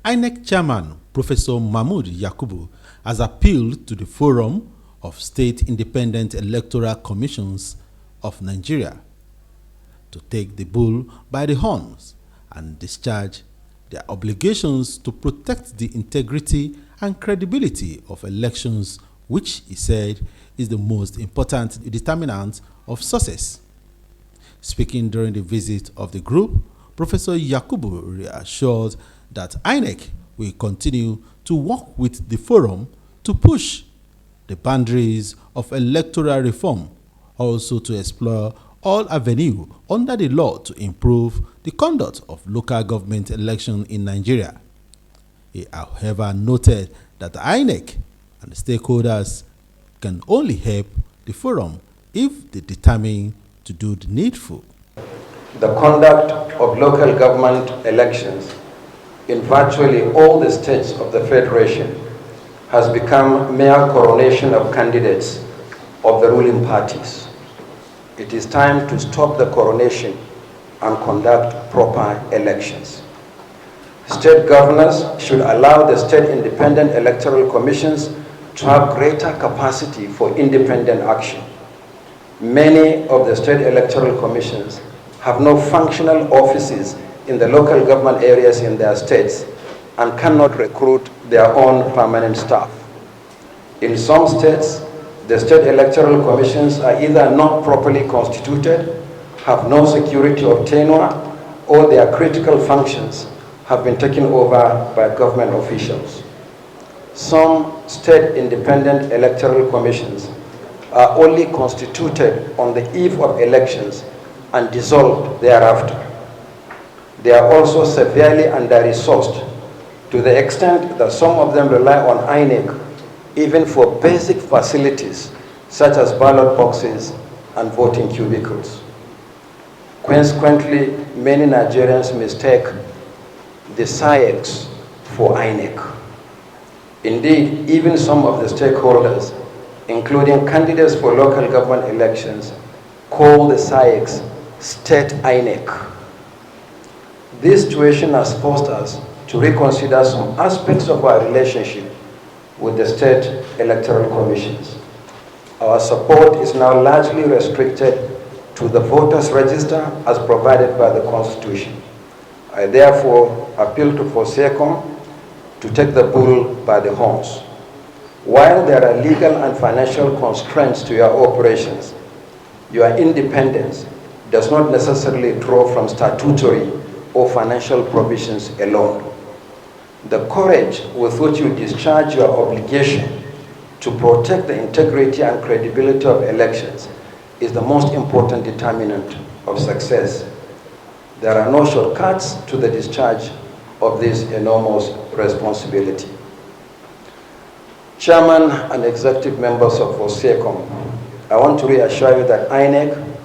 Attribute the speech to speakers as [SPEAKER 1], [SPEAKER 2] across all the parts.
[SPEAKER 1] INEC Chairman Professor Mahmood Yakubu has appealed to the Forum of State Independent Electoral Commissions of Nigeria to take the bull by the horns and discharge their obligations to protect the integrity and credibility of elections, which he said is the most important determinant of success. Speaking during the visit of the group, Professor Yakubu reassured that INEC will continue to work with the forum to push the boundaries of electoral reform, also to explore all avenues under the law to improve the conduct of local government elections in Nigeria. He, however, noted that the INEC and the stakeholders can only help the forum if they determine to do the needful.
[SPEAKER 2] The conduct of local government elections in virtually all the states of the Federation has become mere coronation of candidates of the ruling parties. It is time to stop the coronation and conduct proper elections. State governors should allow the state independent electoral commissions to have greater capacity for independent action. Many of the state electoral commissions have no functional offices in the local government areas in their states and cannot recruit their own permanent staff. In some states, the state electoral commissions are either not properly constituted, have no security of tenure, or their critical functions have been taken over by government officials. Some state independent electoral commissions are only constituted on the eve of elections and dissolved thereafter. They are also severely under-resourced to the extent that some of them rely on INEC even for basic facilities such as ballot boxes and voting cubicles. Consequently, many Nigerians mistake the SIEX for INEC. Indeed, even some of the stakeholders, including candidates for local government elections, call the SIEX state INEC. This situation has forced us to reconsider some aspects of our relationship with the state electoral commissions. Our support is now largely restricted to the voters' register as provided by the Constitution. I therefore appeal to FOSECOM to take the bull by the horns. While there are legal and financial constraints to your operations, your independence does not necessarily draw from statutory or financial provisions alone. The courage with which you discharge your obligation to protect the integrity and credibility of elections is the most important determinant of success. There are no shortcuts to the discharge of this enormous responsibility. Chairman and executive members of FOSECOM, I want to reassure you that INEC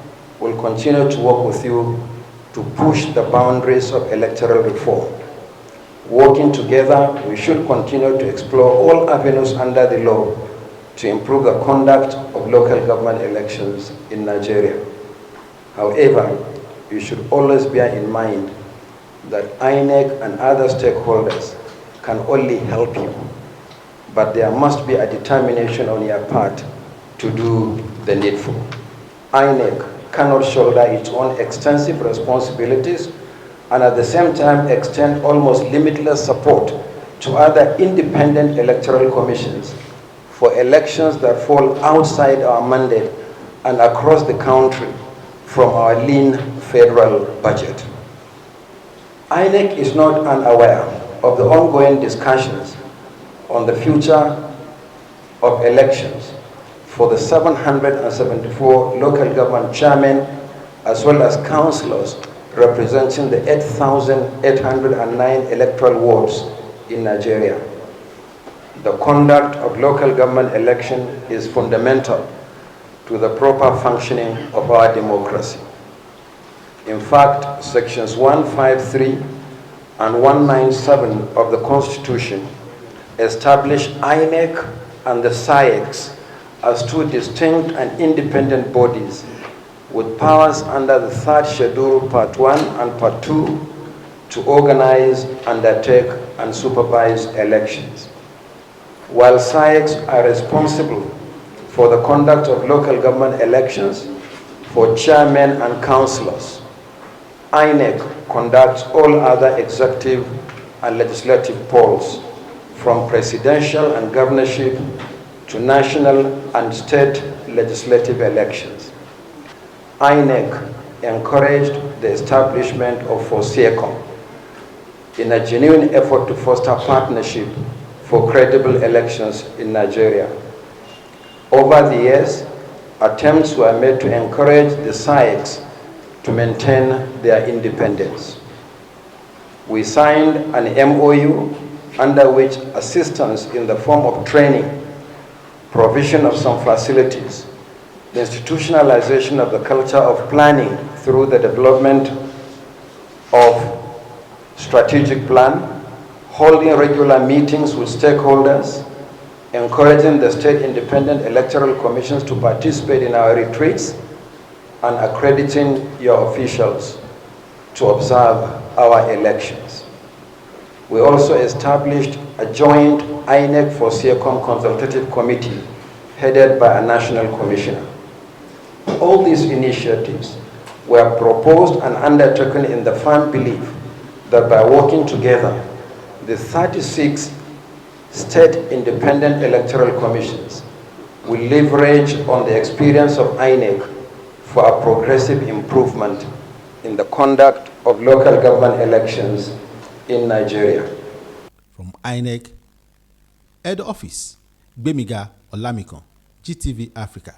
[SPEAKER 2] will continue to work with you to push the boundaries of electoral reform. Working together, we should continue to explore all avenues under the law to improve the conduct of local government elections in Nigeria. However, you should always bear in mind that INEC and other stakeholders can only help you, but there must be a determination on your part to do the needful. INEC cannot shoulder its own extensive responsibilities and at the same time extend almost limitless support to other independent electoral commissions for elections that fall outside our mandate and across the country from our lean federal budget. INEC is not unaware of the ongoing discussions on the future of elections for the 774 local government chairmen as well as councillors representing the 8,809 electoral wards in Nigeria. The conduct of local government election is fundamental to the proper functioning of our democracy. In fact, sections 153 and 197 of the Constitution establish INEC and the SIEX as two distinct and independent bodies with powers under the 3rd Schedule Part 1 and Part 2 to organize, undertake, and supervise elections. While SAECs are responsible for the conduct of local government elections for chairmen and councillors, INEC conducts all other executive and legislative polls, from presidential and governorship to national and state legislative elections. INEC encouraged the establishment of FOSIECOM in a genuine effort to foster partnership for credible elections in Nigeria. Over the years, attempts were made to encourage the SAECs to maintain their independence. We signed an MOU under which assistance in the form of training, provision of some facilities, the institutionalization of the culture of planning through the development of strategic plan, holding regular meetings with stakeholders, encouraging the state independent electoral commissions to participate in our retreats, and accrediting your officials to observe our elections. We also established a joint INEC-FOSIECOM consultative committee headed by a national commissioner. All these initiatives were proposed and undertaken in the firm belief that by working together, the 36 state independent electoral commissions will leverage on the experience of INEC for a progressive improvement in the conduct of local government elections in Nigeria.
[SPEAKER 1] From INEC, Head Office, Gbemiga Olamikon, GTV Africa.